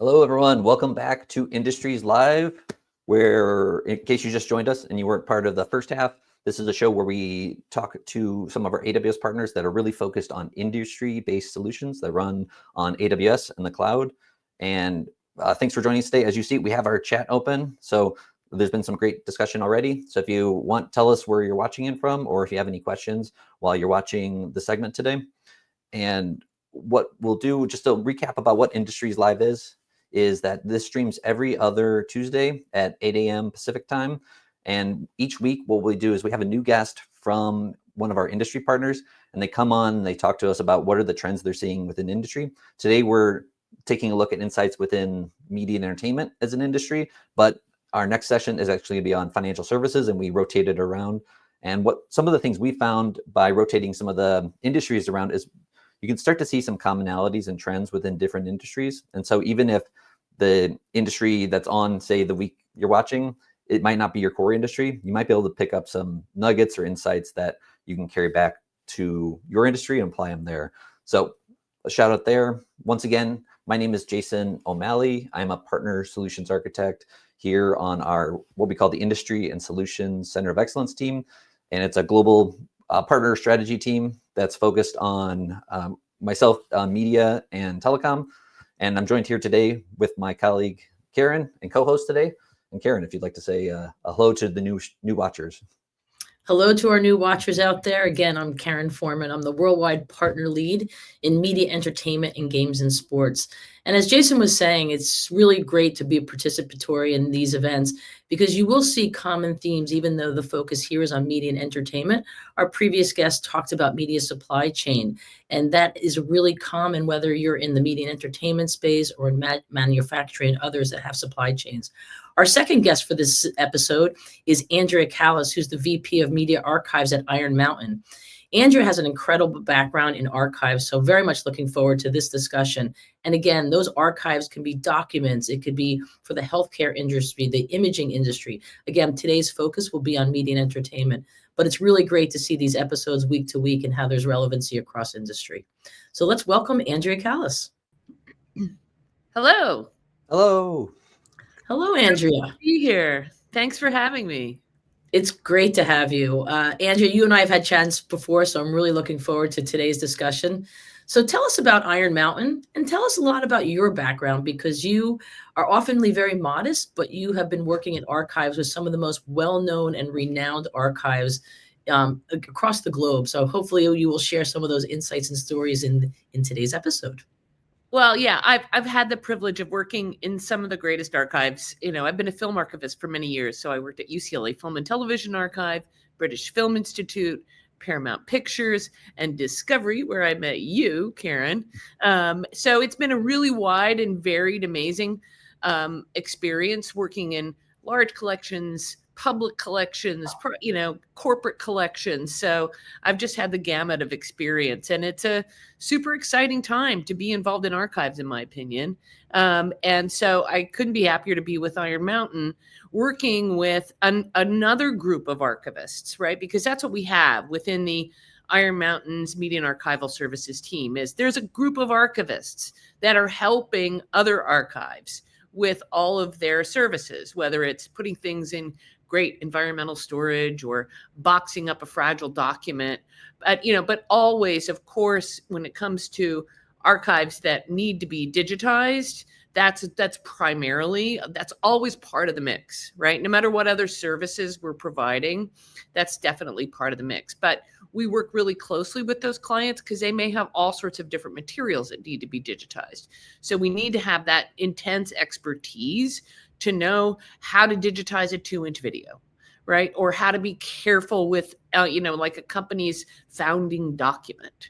Hello, everyone. Welcome back to Industries Live, where in case you just joined us and you weren't part of the first half, this is a show where we talk to some of our AWS partners that are really focused on industry-based solutions that run on AWS and the cloud. And thanks for joining us today. As you see, we have our chat open. So there's been some great discussion already. So if you want, tell us where you're watching in from, or if you have any questions while you're watching the segment today. And what we'll do, just to recap about what Industries Live is that this streams every other Tuesday at 8 a.m. Pacific time. And each week, what we do is we have a new guest from one of our industry partners, and they come on and they talk to us about what are the trends they're seeing within industry. Today, we're taking a look at insights within media and entertainment as an industry, but our next session is actually going to be on financial services, and we rotate it around. And what some of the things we found by rotating some of the industries around is you can start to see some commonalities and trends within different industries. And so even if the industry that's on, say, the week you're watching, it might not be your core industry, you might be able to pick up some nuggets or insights that you can carry back to your industry and apply them there. So a shout out there. Once again, my name is Jason O'Malley. I'm a partner solutions architect here on our, what we call the Industry and Solutions Center of Excellence team. And it's a global partner strategy team that's focused on myself, media and telecom. And I'm joined here today with my colleague, Carin, and co-host today. And Carin, if you'd like to say a hello to the new watchers. Hello to our new watchers out there. Again, I'm Carin Forman. I'm the worldwide partner lead in media, entertainment, and games and sports. And as Jason was saying, it's really great to be participatory in these events because you will see common themes, even though the focus here is on media and entertainment. Our previous guest talked about media supply chain, and that is really common whether you're in the media and entertainment space or in manufacturing and others that have supply chains. Our second guest for this episode is Andrea Kalas, who's the VP of Media Archives at Iron Mountain. Andrea has an incredible background in archives, so very much looking forward to this discussion. And again, those archives can be documents. It could be for the healthcare industry, the imaging industry. Again, today's focus will be on media and entertainment, but it's really great to see these episodes week to week and how there's relevancy across industry. So let's welcome Andrea Kalas. Hello. Hello. Hello, Andrea. Good to be here. Thanks for having me. It's great to have you. Andrea, you and I have had chats before, so I'm really looking forward to today's discussion. So tell us about Iron Mountain and tell us a lot about your background because you are oftenly very modest, but you have been working in archives with some of the most well-known and renowned archives across the globe. So hopefully you will share some of those insights and stories in today's episode. Well, yeah, I've had the privilege of working in some of the greatest archives. You know, I've been a film archivist for many years. So I worked at UCLA Film and Television Archive, British Film Institute, Paramount Pictures, and Discovery, where I met you, Carin. So it's been a really wide and varied, amazing experience working in large collections, public collections, corporate collections. So I've just had the gamut of experience, and it's a super exciting time to be involved in archives, in my opinion. And so I couldn't be happier to be with Iron Mountain, working with another group of archivists, right? Because that's what we have within the Iron Mountain's Media and Archival Services team is there's a group of archivists that are helping other archives with all of their services, whether it's putting things in great environmental storage or boxing up a fragile document. But always, of course, when it comes to archives that need to be digitized, that's always part of the mix, right? No matter what other services we're providing, that's definitely part of the mix. But we work really closely with those clients because they may have all sorts of different materials that need to be digitized. So we need to have that intense expertise to know how to digitize a 2-inch video, right? Or how to be careful with, like a company's founding document.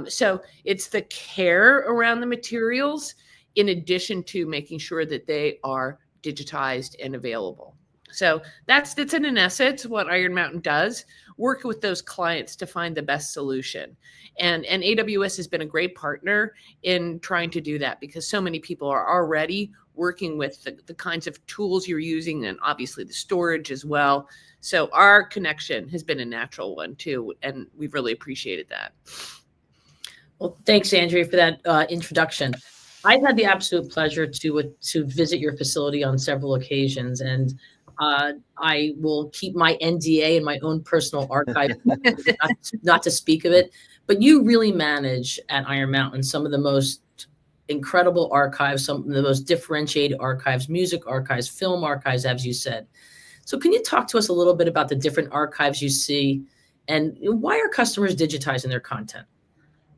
So it's the care around the materials in addition to making sure that they are digitized and available. So that's in essence what Iron Mountain does, work with those clients to find the best solution. And AWS has been a great partner in trying to do that because so many people are already working with the kinds of tools you're using and obviously the storage as well. So our connection has been a natural one too, and we've really appreciated that. Well, thanks, Andrea, for that introduction. I've had the absolute pleasure to visit your facility on several occasions, and I will keep my NDA and my own personal archive, not to speak of it. But you really manage at Iron Mountain some of the most incredible archives, some of the most differentiated archives, music archives, film archives, as you said. So, can you talk to us a little bit about the different archives you see, and why are customers digitizing their content?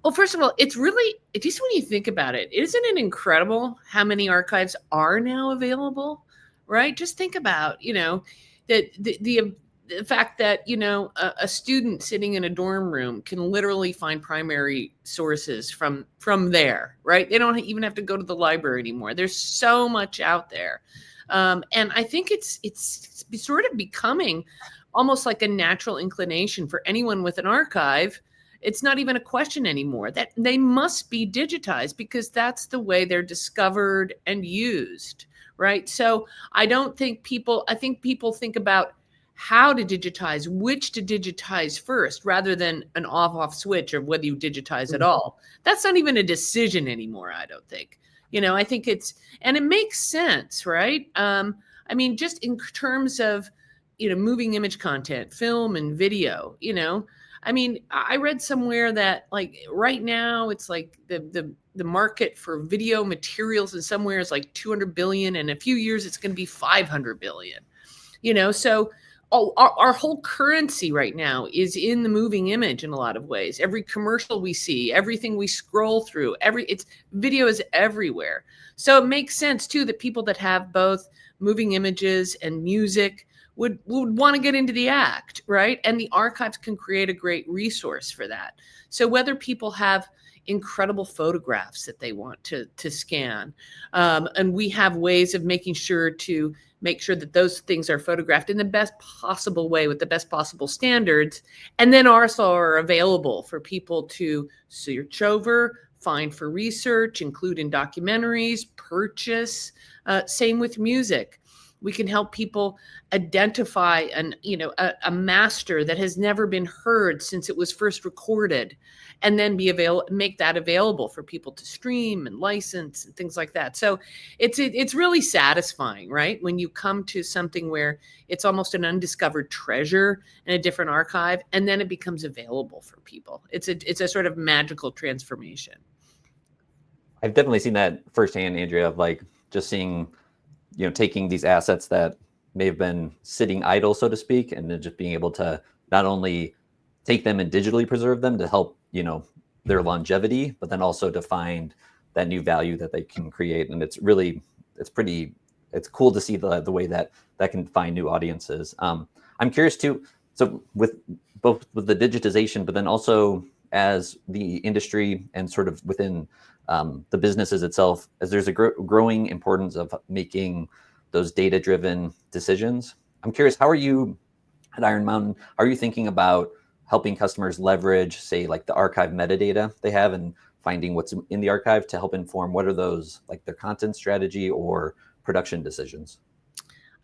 Well, first of all, it's really just when you think about it, isn't it incredible how many archives are now available? Right? Just think about, that the fact that a student sitting in a dorm room can literally find primary sources from there. Right? They don't even have to go to the library anymore. There's so much out there, and I think it's sort of becoming almost like a natural inclination for anyone with an archive. It's not even a question anymore that they must be digitized because that's the way they're discovered and used, right? So I think people think about how to digitize, which to digitize first, rather than an off switch of whether you digitize at all. That's not even a decision anymore, I don't think. I think and it makes sense, right? I mean, just in terms of, moving image content, film and video, I mean, I read somewhere that like right now it's like the market for video materials in somewhere is like 200 billion. In a few years, it's going to be 500 billion. So our whole currency right now is in the moving image in a lot of ways. Every commercial we see, everything we scroll through, it's video is everywhere. So it makes sense too that people that have both moving images and music would want to get into the act, right? And the archives can create a great resource for that. So whether people have incredible photographs that they want to scan, and we have ways of making sure that those things are photographed in the best possible way with the best possible standards, and then also are available for people to search over, find for research, include in documentaries, purchase. Same with music. We can help people identify a master that has never been heard since it was first recorded, and then make that available for people to stream and license and things like that. So it's really satisfying, right? When you come to something where it's almost an undiscovered treasure in a different archive, and then it becomes available for people. It's a sort of magical transformation. I've definitely seen that firsthand, Andrea, of like just seeing, taking these assets that may have been sitting idle, so to speak, and then just being able to not only take them and digitally preserve them to help, their longevity, but then also to find that new value that they can create. And it's cool to see the way that can find new audiences. I'm curious too. So with both with the digitization, but then also as the industry and sort of within the businesses itself, as there's a growing importance of making those data-driven decisions. I'm curious, how are you at Iron Mountain? How are you thinking about helping customers leverage, say, like the archive metadata they have and finding what's in the archive to help inform what are those, like their content strategy or production decisions?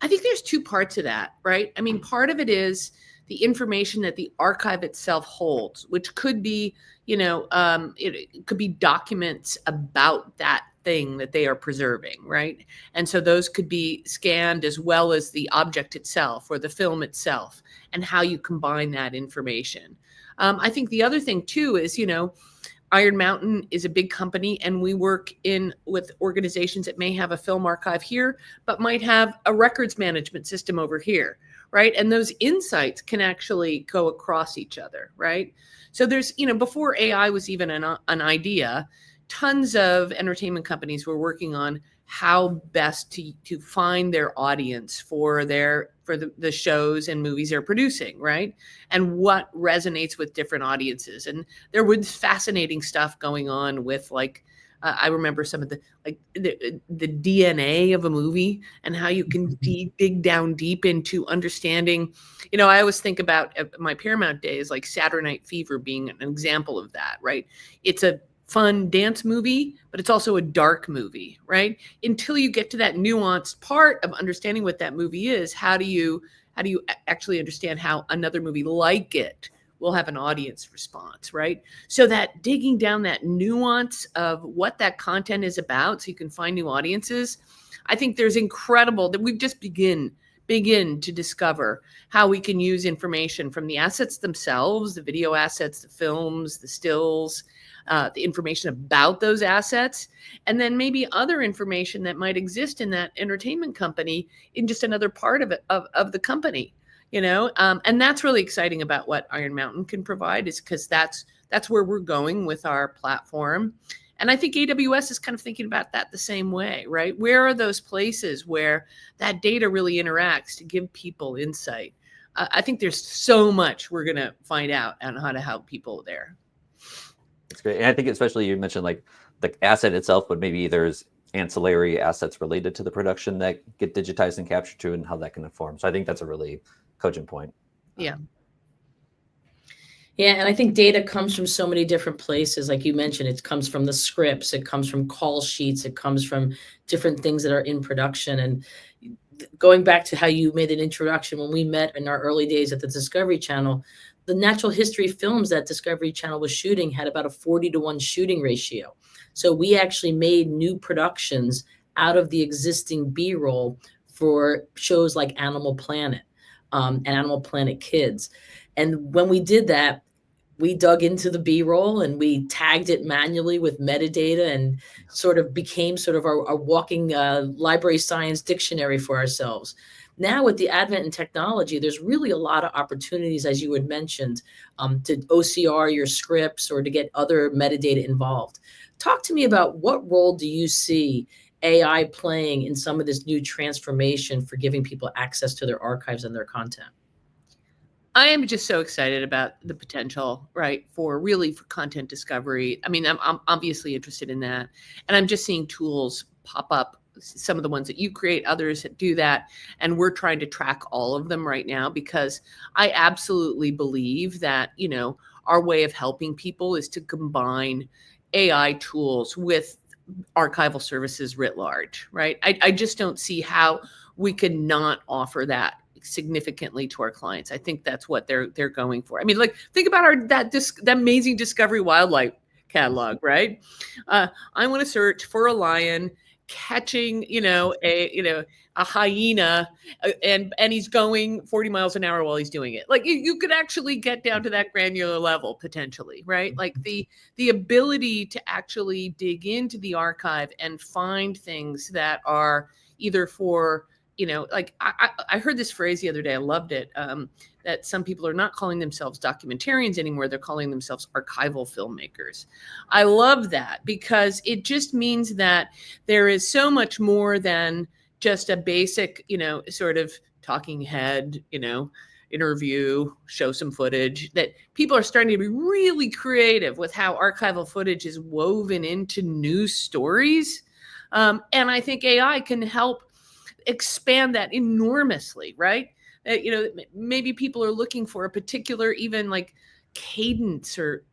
I think there's two parts of that, right? I mean, part of it is the information that the archive itself holds, which could be, it could be documents about that thing that they are preserving, right? And so those could be scanned as well as the object itself or the film itself, and how you combine that information. I think the other thing too is, Iron Mountain is a big company, and we work with organizations that may have a film archive here, but might have a records management system over here, right? And those insights can actually go across each other, right? So there's, before AI was even an idea, tons of entertainment companies were working on how best to find their audience for the shows and movies they're producing, right? And what resonates with different audiences. And there was fascinating stuff going on with I remember some of the DNA of a movie and how you can dig down deep into understanding. I always think about my Paramount days, like Saturday Night Fever being an example of that, right? It's a fun dance movie, but it's also a dark movie, right? Until you get to that nuanced part of understanding what that movie is, how do you actually understand how another movie like it we'll have an audience response, right? So that digging down that nuance of what that content is about so you can find new audiences, I think there's incredible that we've just begin to discover how we can use information from the assets themselves, the video assets, the films, the stills, the information about those assets, and then maybe other information that might exist in that entertainment company in just another part of it, of the company, and that's really exciting about what Iron Mountain can provide, is because that's where we're going with our platform. And I think AWS is kind of thinking about that the same way, right? Where are those places where that data really interacts to give people insight? I think there's so much we're going to find out on how to help people there. That's great. And I think especially you mentioned like the asset itself, but maybe there's ancillary assets related to the production that get digitized and captured too, and how that can inform. So I think that's a really cogent point. Yeah. Yeah, and I think data comes from so many different places. Like you mentioned, it comes from the scripts, it comes from call sheets, it comes from different things that are in production. And going back to how you made an introduction, when we met in our early days at the Discovery Channel, the natural history films that Discovery Channel was shooting had about a 40-to-1 shooting ratio. So we actually made new productions out of the existing B-roll for shows like Animal Planet and Animal Planet Kids. And when we did that, we dug into the B-roll and we tagged it manually with metadata and sort of became sort of our walking library science dictionary for ourselves. Now with the advent in technology, there's really a lot of opportunities, as you had mentioned, to OCR your scripts or to get other metadata involved. Talk to me about what role do you see AI playing in some of this new transformation for giving people access to their archives and their content? I am just so excited about the potential, right, for content discovery. I mean, I'm obviously interested in that. And I'm just seeing tools pop up, some of the ones that you create, others that do that. And we're trying to track all of them right now, because I absolutely believe that, our way of helping people is to combine AI tools with archival services writ large, right? I just don't see how we could not offer that significantly to our clients. I think that's what they're going for. I mean, like, think about that amazing Discovery Wildlife catalog, right? I want to search for a lion catching, a hyena, and he's going 40 miles an hour while he's doing it. Like, you could actually get down to that granular level potentially, right? Like the ability to actually dig into the archive and find things that are either for, like I heard this phrase the other day, I loved it, that some people are not calling themselves documentarians anymore, they're calling themselves archival filmmakers. I love that, because it just means that there is so much more than just a basic, sort of talking head, interview, show some footage, that people are starting to be really creative with how archival footage is woven into news stories. And I think AI can help expand that enormously, right? Maybe people are looking for a particular, even like cadence, or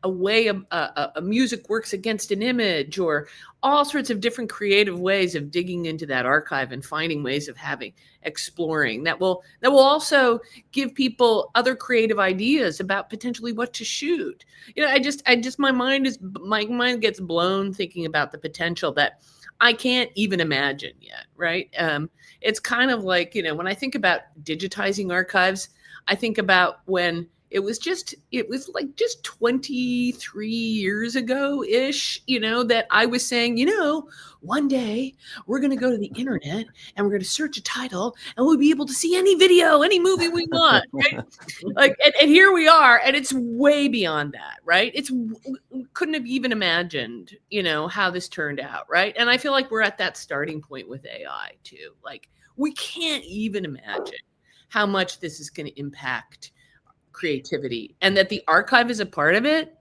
a way a music works against an image, or all sorts of different creative ways of digging into that archive and finding ways of exploring that will also give people other creative ideas about potentially what to shoot. My mind gets blown thinking about the potential that I can't even imagine yet, right? It's kind of like, when I think about digitizing archives, I think about when it was like just 23 years ago ish, that I was saying, one day we're going to go to the internet and we're going to search a title and we'll be able to see any video, any movie we want, right? Like, and here we are, and it's way beyond that, right? Couldn't have even imagined, how this turned out, right? And I feel like we're at that starting point with AI too. Like, we can't even imagine how much this is going to impact creativity, and that the archive is a part of it.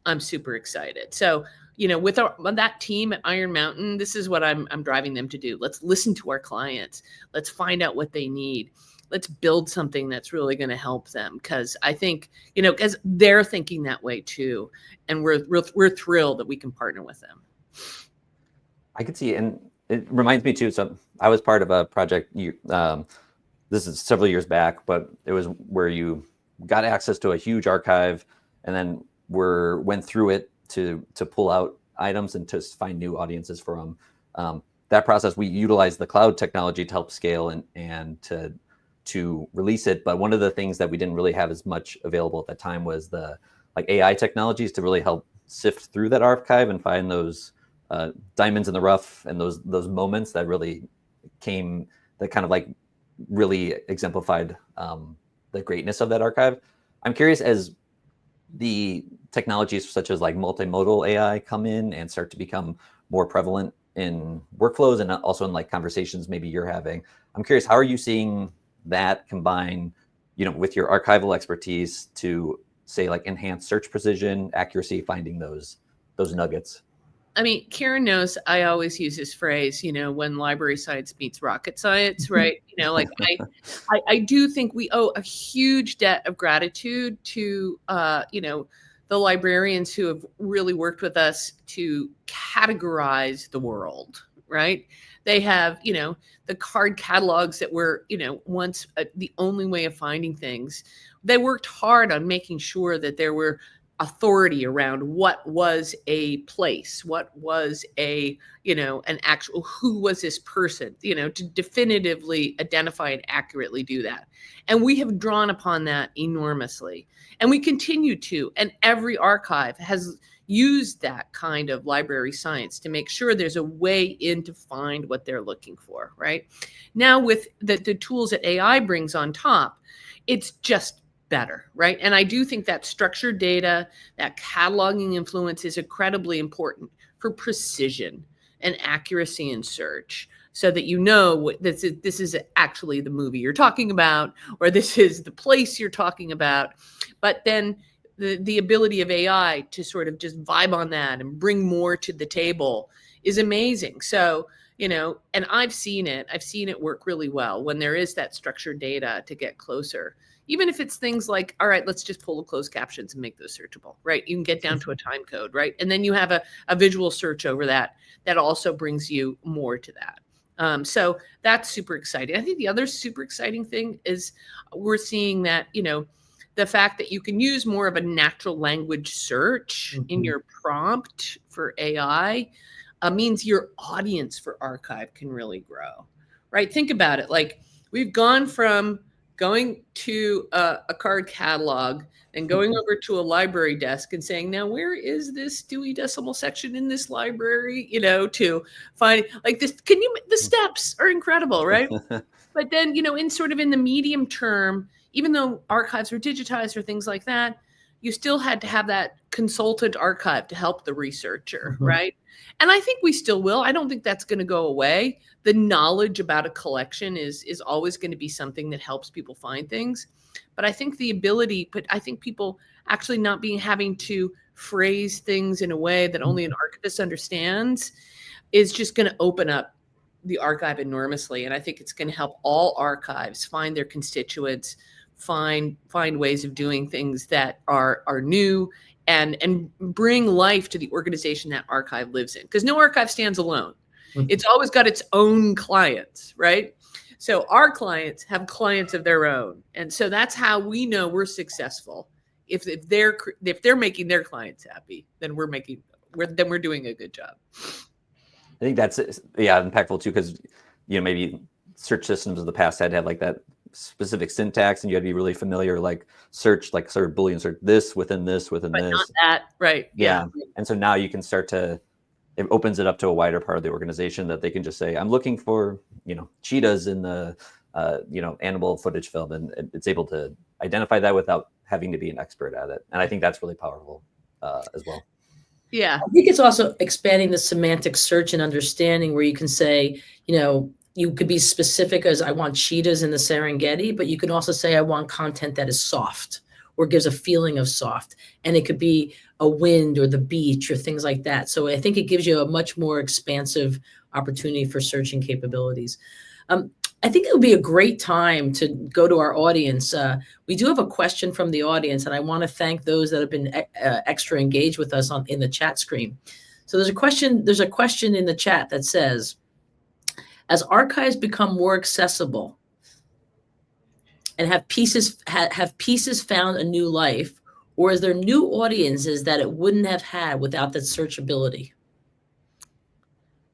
I'm super excited. So, with that team at Iron Mountain, this is what I'm driving them to do. Let's listen to our clients. Let's find out what they need. Let's build something that's really going to help them. Because I think, because they're thinking that way too, and we're thrilled that we can partner with them. I could see, and it reminds me too. So I was part of a project. This is several years back, but it was where you got access to a huge archive, and then went through it to pull out items and to find new audiences for them. That process, we utilize the cloud technology to help scale and to release it. But one of the things that we didn't really have as much available at that time was the AI technologies to really help sift through that archive and find those diamonds in the rough and those moments that really came, that kind of like really exemplified the greatness of that archive. I'm curious, as the technologies such as like multimodal AI come in and start to become more prevalent in workflows and also in like conversations maybe you're having, I'm curious, how are you seeing that combine, with your archival expertise to say like enhance search precision, accuracy, finding those nuggets? I mean, Carin knows I always use this phrase, when library science meets rocket science, right? Like I do think we owe a huge debt of gratitude to, the librarians who have really worked with us to categorize the world, right? They have, the card catalogs that were, once the only way of finding things. They worked hard on making sure that there were authority around what was a place, what was an actual, who was this person, to definitively identify and accurately do that. And we have drawn upon that enormously. And we continue to, and every archive has used that kind of library science to make sure there's a way in to find what they're looking for, right? Now with the tools that AI brings on top, it's just better, right? And I do think that structured data, that cataloging influence is incredibly important for precision and accuracy in search, so that this is actually the movie you're talking about, or this is the place you're talking about. But then the ability of AI to sort of just vibe on that and bring more to the table is amazing. So, and I've seen it work really well when there is that structured data to get closer. Even if it's things like, all right, let's just pull the closed captions and make those searchable, right? You can get down to a time code, right? And then you have a visual search over that also brings you more to that. So that's super exciting. I think the other super exciting thing is we're seeing that, the fact that you can use more of a natural language search in your prompt for AI means your audience for archive can really grow, right? Think about it. Like, we've gone from going to a card catalog and going over to a library desk and saying, now, where is this Dewey Decimal section in this library, to find like this, the steps are incredible, right? But then, in sort of in the medium term, even though archives were digitized or things like that, you still had to have that consultant archive to help the researcher, right? And I think we still will. I don't think that's going to go away. The knowledge about a collection is always going to be something that helps people find things. But I think people actually not having to phrase things in a way that only an archivist understands is just going to open up the archive enormously. And I think it's going to help all archives find their constituents, find ways of doing things that are new and bring life to the organization that archive lives in. Because no archive stands alone. It's always got its own clients, right? So our clients have clients of their own. And so that's how we know we're successful. If they're making their clients happy, then we're doing a good job. I think that's impactful too, because maybe search systems of the past had to have like that specific syntax, and you had to be really familiar, like search, like sort of Boolean search this within this within but this. Not that, right? Yeah. And so now you can it opens it up to a wider part of the organization that they can just say, I'm looking for, cheetahs in the, animal footage film, and it's able to identify that without having to be an expert at it. And I think that's really powerful as well. Yeah. I think it's also expanding the semantic search and understanding, where you can say, you could be specific as I want cheetahs in the Serengeti, but you can also say I want content that is soft or gives a feeling of soft. And it could be a wind or the beach or things like that. So I think it gives you a much more expansive opportunity for searching capabilities. I think it would be a great time to go to our audience. We do have a question from the audience, and I want to thank those that have been extra engaged with us in the chat screen. So there's a question in the chat that says, as archives become more accessible And have pieces found a new life, or is there new audiences that it wouldn't have had without that searchability?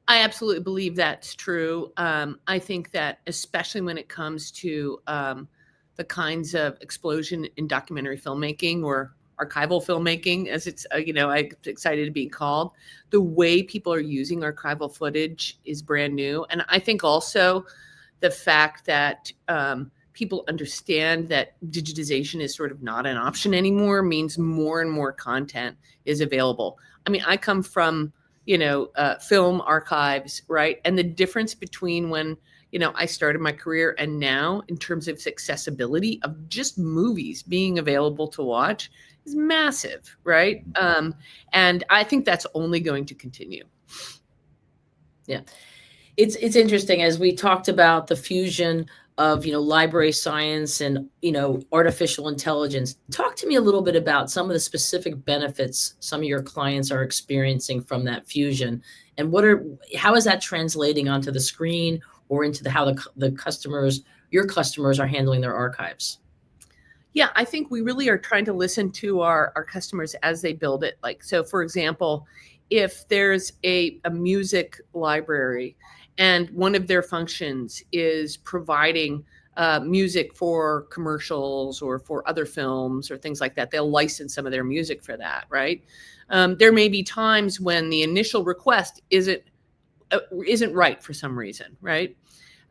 I absolutely believe that's true. I think that especially when it comes to the kinds of explosion in documentary filmmaking or archival filmmaking, as it's I'm excited to be called, the way people are using archival footage is brand new, and I think also the fact that people understand that digitization is sort of not an option anymore means more and more content is available. I mean, I come from film archives, right? And the difference between when, I started my career and now in terms of accessibility of just movies being available to watch is massive, right? And I think that's only going to continue. Yeah. It's interesting as we talked about the fusion of library science and artificial intelligence. Talk to me a little bit about some of the specific benefits some of your clients are experiencing from that fusion, and how is that translating onto the screen or into how your customers are handling their archives? Yeah, I think we really are trying to listen to our customers as they build it. Like, so for example, if there's a music library and one of their functions is providing music for commercials or for other films or things like that, they'll license some of their music for that, right? There may be times when the initial request isn't right for some reason, right?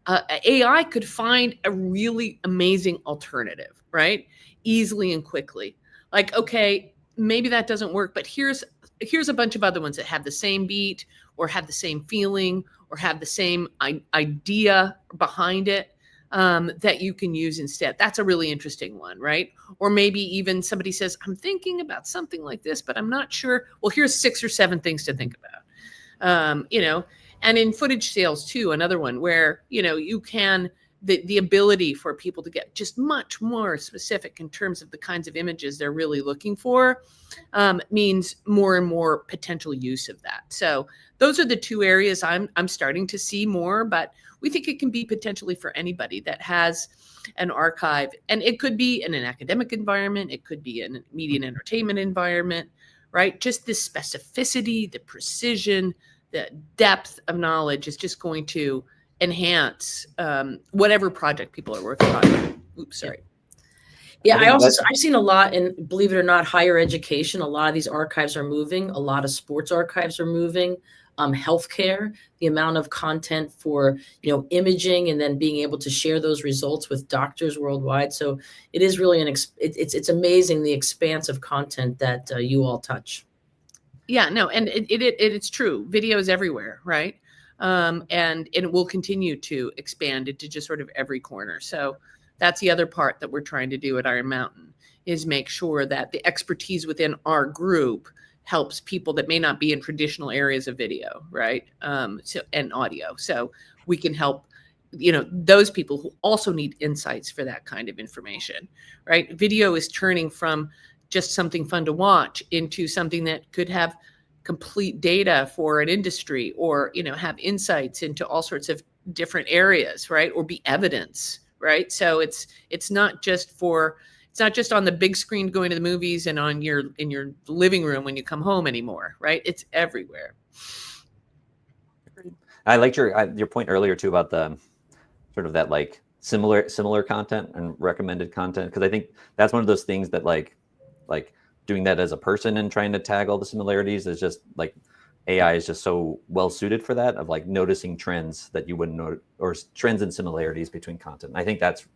AI could find a really amazing alternative, right? Easily and quickly. Like, okay, maybe that doesn't work, but here's a bunch of other ones that have the same beat or have the same feeling or have the same idea behind it that you can use instead. That's a really interesting one, right? Or maybe even somebody says, I'm thinking about something like this, but I'm not sure. Well, here's 6 or 7 things to think about. And in footage sales too, another one where, you can, the ability for people to get just much more specific in terms of the kinds of images they're really looking for means more and more potential use of that. So those are the 2 areas I'm starting to see more, but we think it can be potentially for anybody that has an archive. And it could be in an academic environment. It could be in a media and entertainment environment, right? Just the specificity, the precision, the depth of knowledge is just going to enhance whatever project people are working on. Oops, sorry. Yeah, I've seen a lot in, believe it or not, higher education. A lot of these archives are moving. A lot of sports archives are moving. Healthcare, the amount of content for imaging and then being able to share those results with doctors worldwide. So it is really it's amazing the expanse of content that you all touch. Yeah, no, and it's true. Video is everywhere, right? And it will continue to expand into just sort of every corner. So that's the other part that we're trying to do at Iron Mountain is make sure that the expertise within our group helps people that may not be in traditional areas of video, right? And audio. So we can help those people who also need insights for that kind of information, right? Video is turning from just something fun to watch into something that could have complete data for an industry or have insights into all sorts of different areas, right? Or be evidence, right? So it's not just on the big screen going to the movies and in your living room when you come home anymore, right? It's everywhere. I liked your point earlier too about the sort of that like similar content and recommended content, because I think that's one of those things that like doing that as a person and trying to tag all the similarities is just like AI is just so well suited for that, of like noticing trends that you wouldn't know, or trends and similarities between content. And I think that's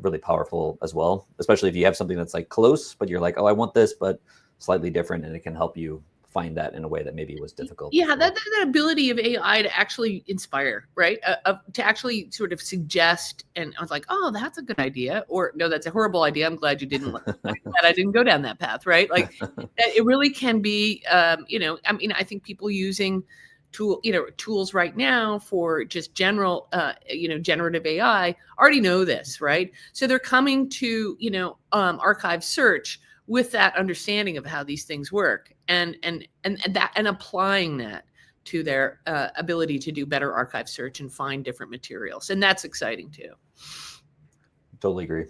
really powerful as well, especially if you have something that's like close, but you're like, oh, I want this, but slightly different, and it can help you find that in a way that maybe was difficult. Yeah, that ability of AI to actually inspire, right? To actually sort of suggest, and I was like, oh, that's a good idea, or no, that's a horrible idea. I'm glad you didn't. I didn't go down that path, right? Like, it really can be. I mean, I think people using tools right now for just general, generative AI already know this, right? So they're coming to archive search with that understanding of how these things work, and applying that to their ability to do better archive search and find different materials, and that's exciting too. Totally agree.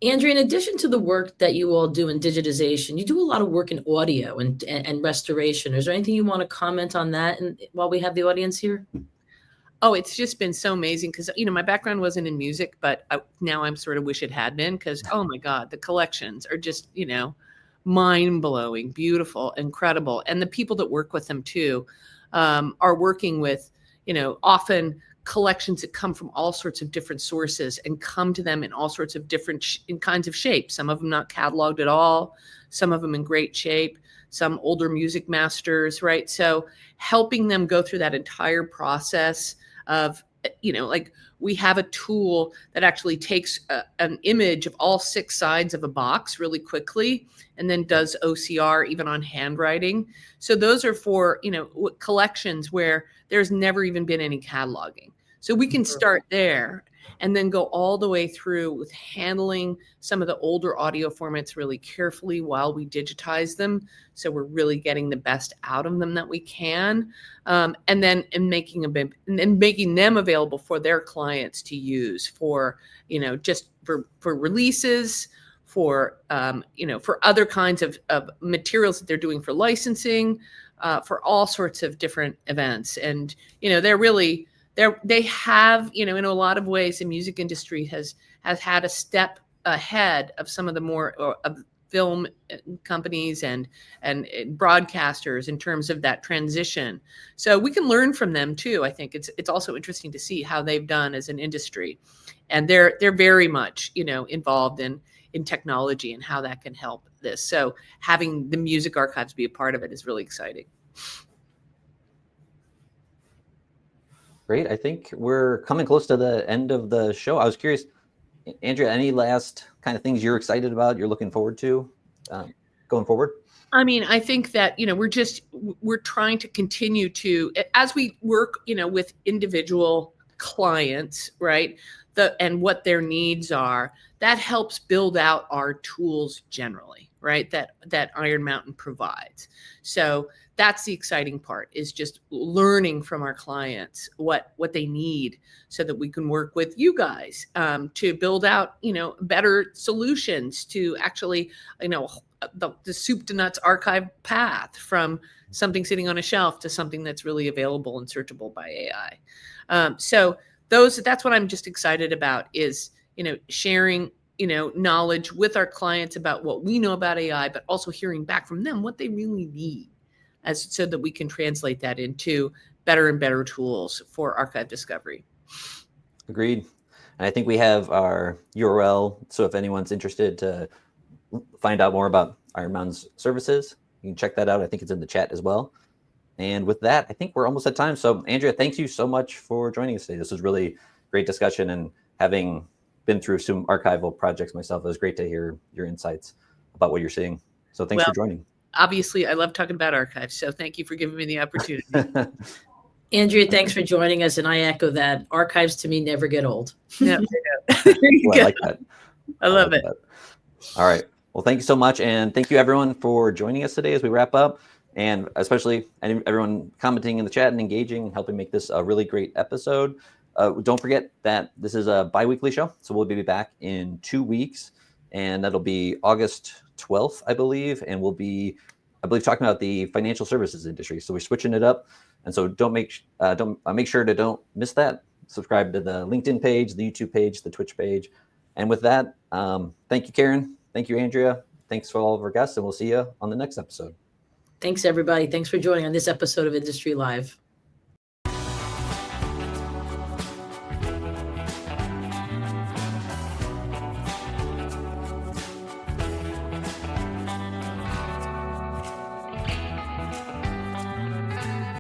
Andrea, in addition to the work that you all do in digitization, you do a lot of work in audio and restoration. Is there anything you want to comment on that while we have the audience here? Oh, it's just been so amazing because, my background wasn't in music, but now I'm sort of wish it had been because, oh my God, the collections are just, mind blowing, beautiful, incredible. And the people that work with them too are working with, often collections that come from all sorts of different sources and come to them in all sorts of different in kinds of shapes. Some of them not cataloged at all, some of them in great shape, some older music masters, right? So helping them go through that entire process of, like we have a tool that actually takes an image of all 6 sides of a box really quickly and then does OCR even on handwriting. So those are for, collections where there's never even been any cataloging. So we can start there and then go all the way through with handling some of the older audio formats really carefully while we digitize them. So we're really getting the best out of them that we can. And then making them available for their clients to use for, just for releases, for, for other kinds of materials that they're doing for licensing, for all sorts of different events. And, they're really, they have, in a lot of ways, the music industry has had a step ahead of some of the more of film companies and broadcasters in terms of that transition. So we can learn from them too. I think it's also interesting to see how they've done as an industry, and they're very much involved in technology and how that can help this. So having the music archives be a part of it is really exciting. Great. I think we're coming close to the end of the show. I was curious, Andrea, any last kind of things you're excited about, you're looking forward to going forward? I mean, I think that, we're trying to continue to, as we work, with individual clients, right? And what their needs are, that helps build out our tools generally, right? That Iron Mountain provides. So that's the exciting part, is just learning from our clients what they need so that we can work with you guys to build out, better solutions to actually, the soup to nuts archive path from something sitting on a shelf to something that's really available and searchable by AI. So that's what I'm just excited about, is, sharing, knowledge with our clients about what we know about AI, but also hearing back from them what they really need, so that we can translate that into better and better tools for archive discovery. Agreed. And I think we have our URL. So if anyone's interested to find out more about Iron Mountain's services, you can check that out. I think it's in the chat as well. And with that, I think we're almost at time. So Andrea, thank you so much for joining us today. This was really great discussion, and having been through some archival projects myself, it was great to hear your insights about what you're seeing. So thanks for joining. Obviously, I love talking about archives. So thank you for giving me the opportunity. Andrea, thanks for joining us. And I echo that. Archives to me never get old. Yeah, I like that. I love it. All right. Well, thank you so much. And thank you everyone for joining us today as we wrap up, and especially everyone commenting in the chat and engaging and helping make this a really great episode. Don't forget that this is a bi-weekly show. So we'll be back in 2 weeks, and that'll be August 12th, I believe. And we'll be, I believe, talking about the financial services industry. So we're switching it up. And so make sure to don't miss that. Subscribe to the LinkedIn page, the YouTube page, the Twitch page. And with that, thank you, Carin. Thank you, Andrea. Thanks for all of our guests, and we'll see you on the next episode. Thanks, everybody. Thanks for joining on this episode of Industry Live.